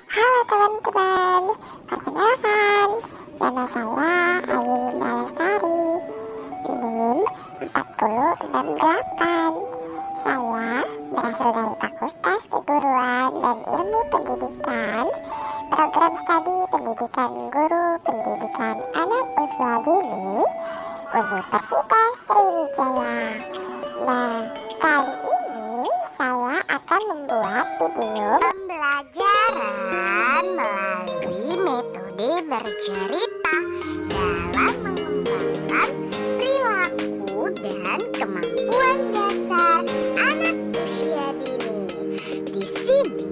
Halo teman-teman, perkenalkan, nama saya Ayu Winda Lestari, NIM 408. Saya berasal dari Fakultas Keguruan dan Ilmu Pendidikan, Program Studi Pendidikan Guru Pendidikan Anak Usia Dini, Universitas Sriwijaya. Nah, kali ini saya akan membuat video pembelajaran melalui metode bercerita dalam mengembangkan perilaku dan kemampuan dasar anak usia dini. Di sini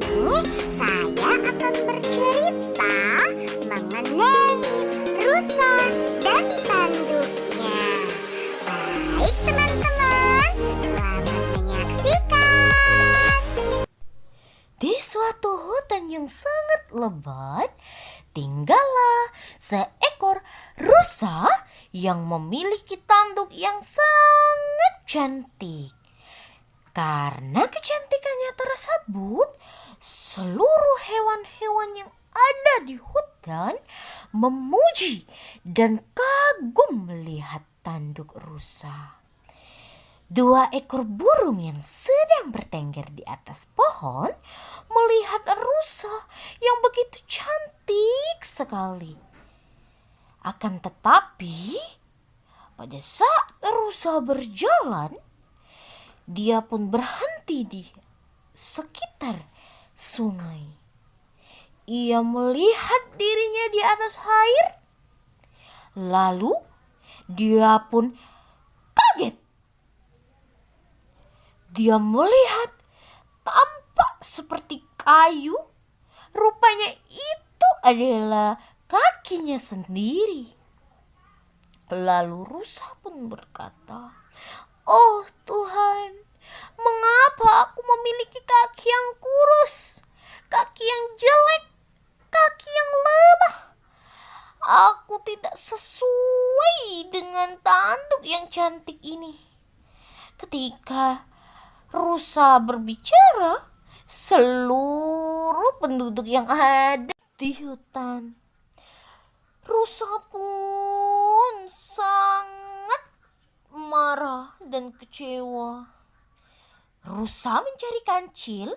saya akan bercerita mengenai rusa dan tanduknya. Baik teman-teman, selamat menyaksikan. Di suatu hutan yang sangat lebat, tinggallah seekor rusa yang memiliki tanduk yang sangat cantik. Karena kecantikannya tersebut, seluruh hewan-hewan yang ada di hutan memuji dan kagum melihat tanduk rusa. 2 ekor burung yang sedang bertengger di atas pohon melihat rusa yang begitu cantik sekali. Akan tetapi, pada saat rusa berjalan, dia pun berhenti di sekitar sungai. Ia melihat dirinya di atas air, lalu dia pun kaget. Dia melihat tampak seperti kayu, rupanya itu adalah kakinya sendiri. Lalu rusa pun berkata, "Oh Tuhan, mengapa aku memiliki kaki yang kurus, kaki yang jelek, kaki yang lemah? Aku tidak sesuai dengan tanduk yang cantik ini." Ketika rusa berbicara, seluruh penduduk yang ada di hutan, rusa pun sangat marah dan kecewa. Rusa mencari kancil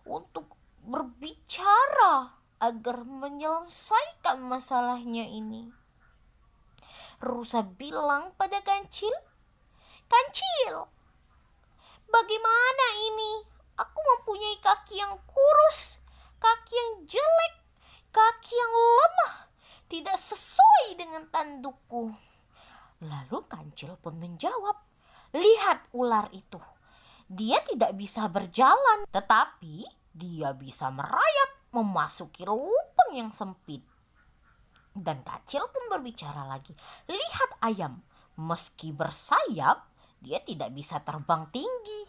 untuk berbicara agar menyelesaikan masalahnya ini. Rusa bilang pada kancil, "Kancil, bagaimana ini? Aku mempunyai kaki yang kurus, kaki yang jelek, kaki yang lemah, tidak sesuai dengan tandukku." Lalu kancil pun menjawab, "Lihat ular itu. Dia tidak bisa berjalan, tetapi dia bisa merayap memasuki lubang yang sempit." Dan kancil pun berbicara lagi, "Lihat ayam. Meski bersayap, dia tidak bisa terbang tinggi,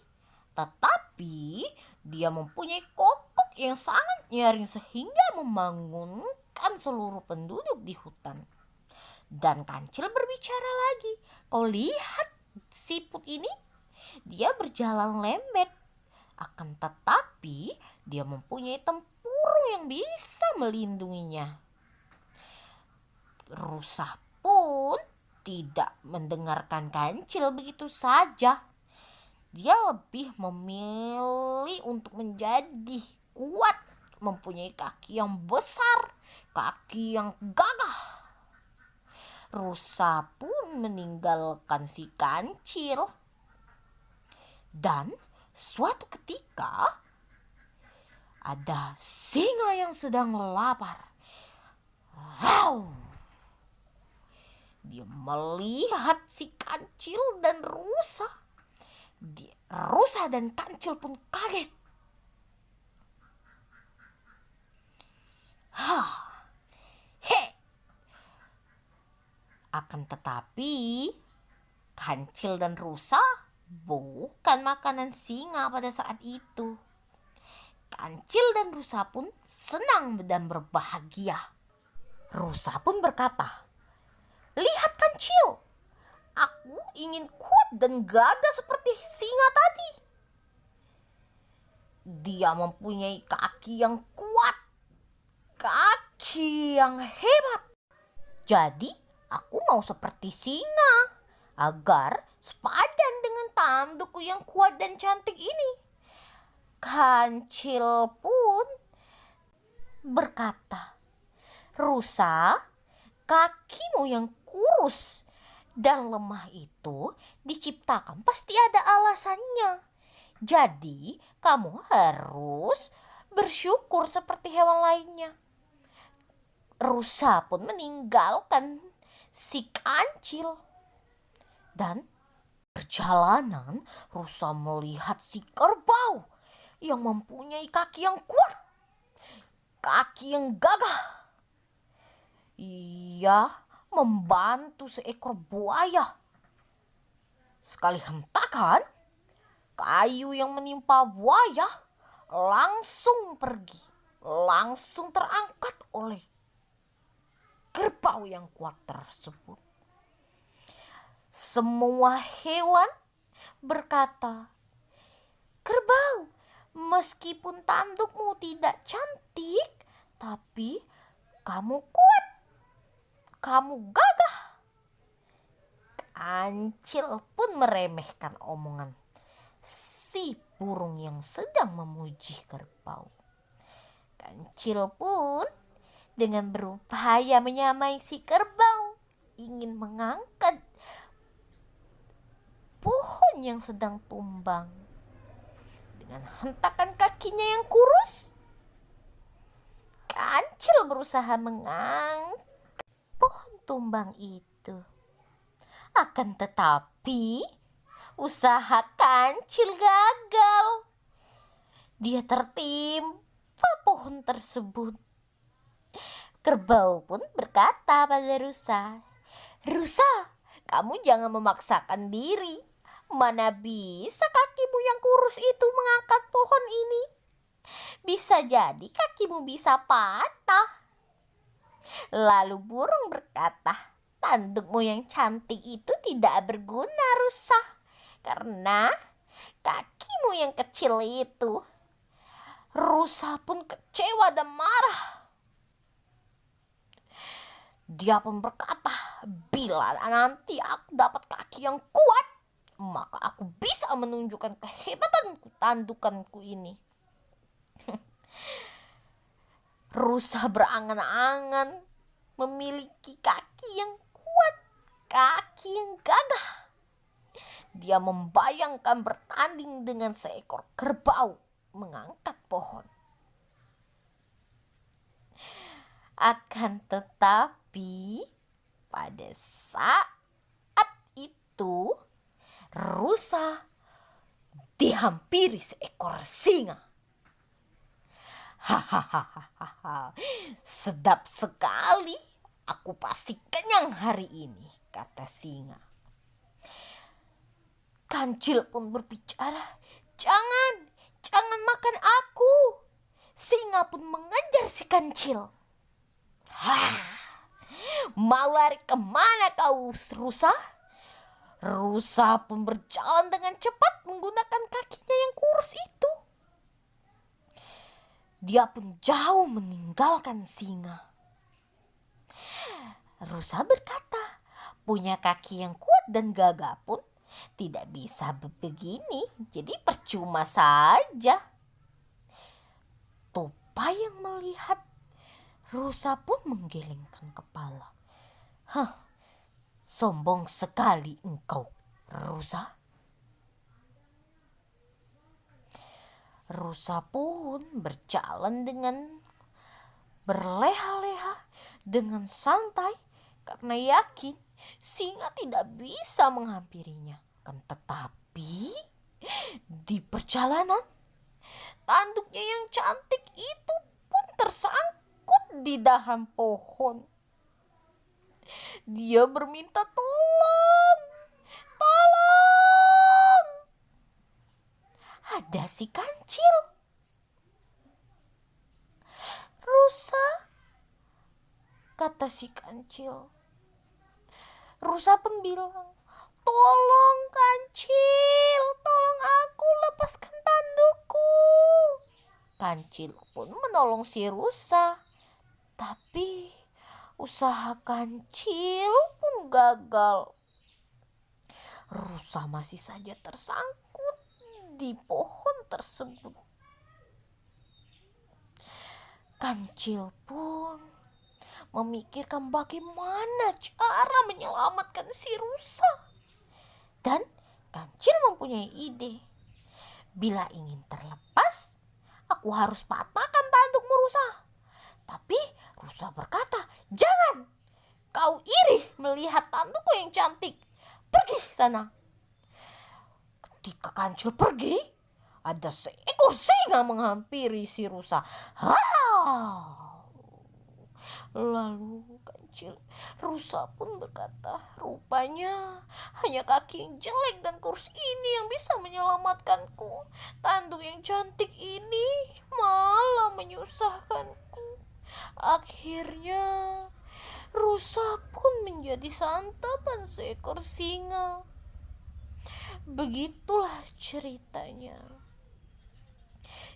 tetapi dia mempunyai kokok yang sangat nyaring sehingga membangunkan seluruh penduduk di hutan." Dan kancil berbicara lagi, "Kau lihat siput ini? Dia berjalan lembat, akan tetapi dia mempunyai tempurung yang bisa melindunginya." Rusa pun tidak mendengarkan kancil begitu saja. Dia lebih memilih untuk menjadi kuat, mempunyai kaki yang besar, kaki yang gagah. Rusa pun meninggalkan si kancil. Dan suatu ketika ada singa yang sedang lapar. Dia melihat si kancil dan rusa. Rusa dan kancil pun kaget. Akan tetapi kancil dan rusa bukan makanan singa pada saat itu. Kancil dan rusa pun senang dan berbahagia. Rusa pun berkata, "Lihat kancil, aku ingin kuat dan gagah seperti singa tadi. Dia mempunyai kaki yang kuat, kaki yang hebat. Jadi aku mau seperti singa agar sepadan dengan tandukku yang kuat dan cantik ini. Kancil pun berkata, "Rusa, kakimu yang kurus dan lemah itu diciptakan pasti ada alasannya. Jadi kamu harus bersyukur seperti hewan lainnya." Rusa pun meninggalkan si kancil. Dan perjalanan rusa melihat si kerbau yang mempunyai kaki yang kuat, kaki yang gagah. Ia membantu seekor buaya. Sekali hentakan, kayu yang menimpa buaya langsung pergi, langsung terangkat oleh kerbau yang kuat tersebut. Semua hewan berkata, "Kerbau, meskipun tandukmu tidak cantik, tapi kamu kuat, kamu gagah." Kancil pun meremehkan omongan si burung yang sedang memuji kerbau. Kancil pun dengan berupaya menyamai si kerbau, ingin mengangkat pohon yang sedang tumbang. Dengan hentakan kakinya yang kurus, kancil berusaha mengangkat pohon tumbang itu. Akan tetapi, usaha kancil gagal. Dia tertimpa pohon tersebut. Kerbau pun berkata pada rusa, "Rusa, kamu jangan memaksakan diri. Mana bisa kakimu yang kurus itu mengangkat pohon ini? Bisa jadi kakimu bisa patah." Lalu burung berkata, "Tandukmu yang cantik itu tidak berguna, rusa, karena kakimu yang kecil itu." Rusa pun kecewa dan marah. Dia pun berkata, "Bila nanti aku dapat kaki yang kuat, maka aku bisa menunjukkan kehebatanku tandukanku ini." Rusa berangan-angan memiliki kaki yang kuat, kaki yang gagah. Dia membayangkan bertanding dengan seekor kerbau mengangkat pohon. Akan tetapi pada saat itu rusa dihampiri seekor singa. "Hahaha, sedap sekali. Aku pasti kenyang hari ini," kata singa. Kancil pun berbicara, Jangan makan aku." Singa pun mengejar si kancil. "Mau lari kemana kau, rusa?" Rusa pun berjalan dengan cepat menggunakan kakinya yang kurus itu. Dia pun jauh meninggalkan singa. Rusa berkata, "Punya kaki yang kuat dan gagah pun tidak bisa begini, jadi percuma saja." Tupai yang melihat rusa pun menggelengkan kepala. Sombong sekali engkau, rusa." Rusa pun berjalan dengan berleha-leha dengan santai karena yakin singa tidak bisa menghampirinya. Kan tetapi di perjalanan, tanduknya yang cantik itu pun tersangkut di dahan pohon. Dia berminta tolong. Ada si kancil. "Rusa," kata si kancil. Rusa pun bilang, "Tolong kancil, tolong aku, lepaskan tandukku." Kancil pun menolong si rusa, Tapi usaha kancil pun gagal. Rusa masih saja tersangkut di pohon tersebut. Kancil pun memikirkan bagaimana cara menyelamatkan si rusa. Dan Kancil mempunyai ide. Bila ingin terlepas, aku harus patahkan tandukmu rusa. Tapi rusa berkata, "Jangan, kau iri melihat tandukku yang cantik. Pergi sana." Ketika Kancil pergi, ada seekor singa menghampiri si rusa. Lalu rusa pun berkata, "Rupanya hanya kaki yang jelek dan kurus ini yang bisa menyelamatkanku. Tanduk yang cantik ini malah menyusahkanku." Akhirnya rusa pun menjadi santapan seekor singa. Begitulah ceritanya.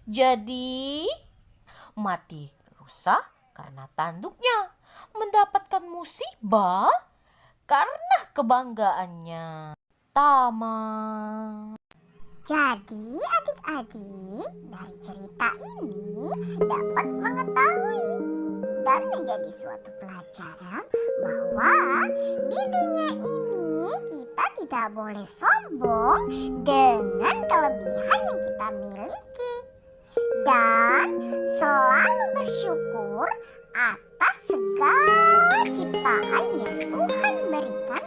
Jadi mati rusa karena tanduknya, mendapatkan musibah karena kebanggaannya. Tamat. Jadi adik-adik dari cerita ini dapat mengetahui dan menjadi suatu pelajaran bahwa di dunia ini kita tidak boleh sombong dengan kelebihan yang kita miliki dan selalu bersyukur atas segala ciptaan yang Tuhan berikan